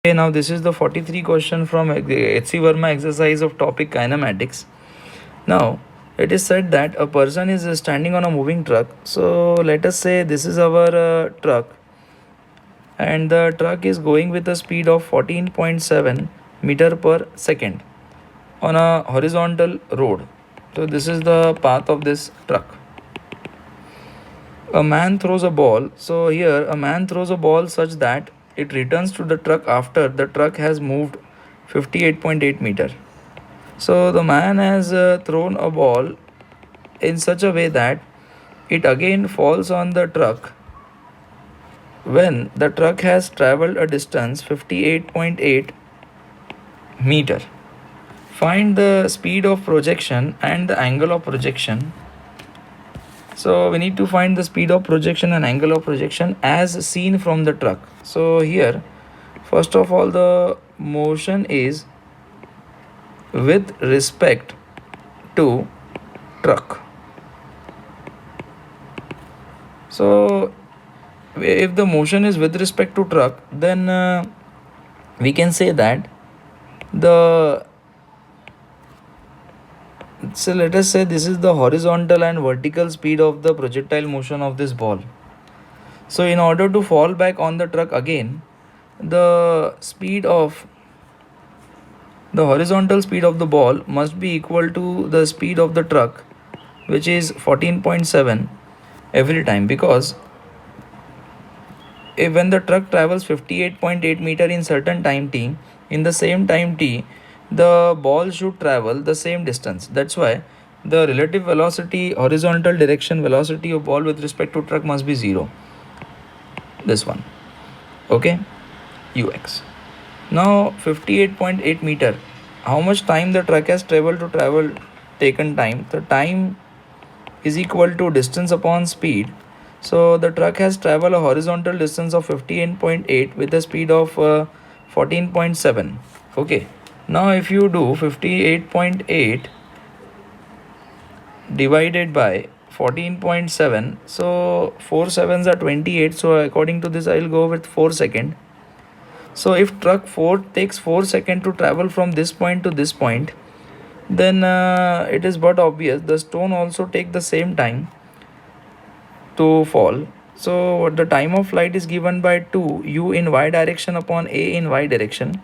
Okay, now this is the 43 question from H.C. Verma exercise of topic kinematics. Now, it is said that a person is standing on a moving truck. So, let us say this is our truck, and the truck is going with a speed of 14.7 meter per second on a horizontal road. So, this is the path of this truck. A man throws a ball. So, here a man throws a ball such that it returns to the truck after the truck has moved 58.8 meter. So the man has thrown a ball in such a way that it again falls on the truck when the truck has traveled a distance 58.8 meter. Find the speed of projection and the angle of projection. So we need to find the speed of projection and angle of projection as seen from the truck. So here, first of all, the motion is with respect to truck. So if the motion is with respect to truck, then we can say that so let us say this is the horizontal and vertical speed of the projectile motion of this ball. So in order to fall back on the truck again, the horizontal speed of the ball must be equal to the speed of the truck, which is 14.7 every time, because when the truck travels 58.8 meter in certain time t, in the same time t the ball should travel the same distance. That's why the relative velocity, horizontal direction velocity of ball with respect to truck must be 0. This one, okay, ux. Now 58.8 meter, how much time the truck has traveled taken time, the time is equal to distance upon speed. So the truck has traveled a horizontal distance of 58.8 with a speed of 14.7. Okay, now if you do 58.8 divided by 14.7, so 4 sevens are 28. So according to this, I will go with 4 second. So if truck 4 takes 4 second to travel from this point to this point, then it is but obvious the stone also take the same time to fall. So the time of flight is given by 2 u in y direction upon a in y direction.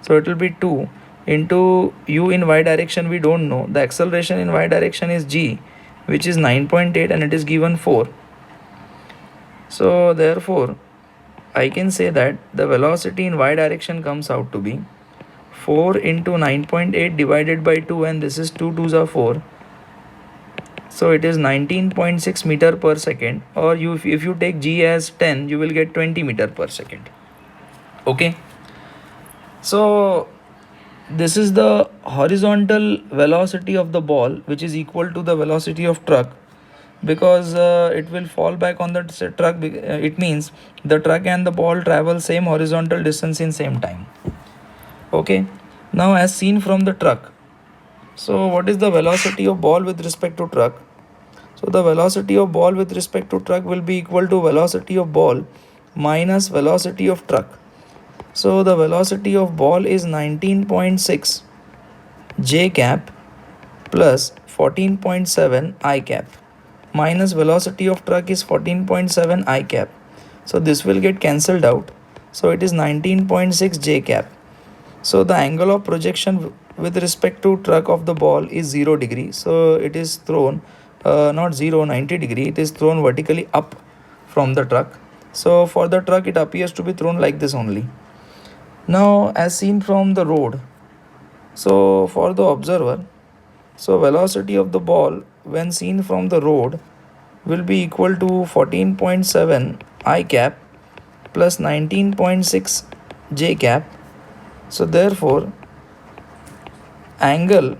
So it will be 2 into u in y direction, we don't know. The acceleration in y direction is g, which is 9.8, and it is given 4. So therefore I can say that the velocity in y direction comes out to be 4 into 9.8 divided by 2, and this is 2 2s are 4. So it is 19.6 meter per second, or if you take g as 10, you will get 20 meter per second. Okay, so this is the horizontal velocity of the ball, which is equal to the velocity of truck, because it will fall back on the truck. It means the truck and the ball travel same horizontal distance in same time. Okay, now as seen from the truck, so what is the velocity of ball with respect to truck? So the velocity of ball with respect to truck will be equal to velocity of ball minus velocity of truck. So the velocity of ball is 19.6 j cap plus 14.7 I cap minus velocity of truck is 14.7 I cap. So this will get cancelled out. So it is 19.6 j cap. So the angle of projection with respect to truck of the ball is 0 degree. So it is thrown not 90 degree, it is thrown vertically up from the truck. So for the truck it appears to be thrown like this only. Now as seen from the road, so for the observer, so velocity of the ball when seen from the road will be equal to 14.7 I cap plus 19.6 j cap. So therefore angle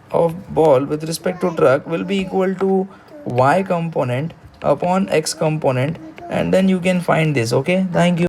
of ball with respect to truck will be equal to y component upon x component, and then you can find this. Okay, thank you.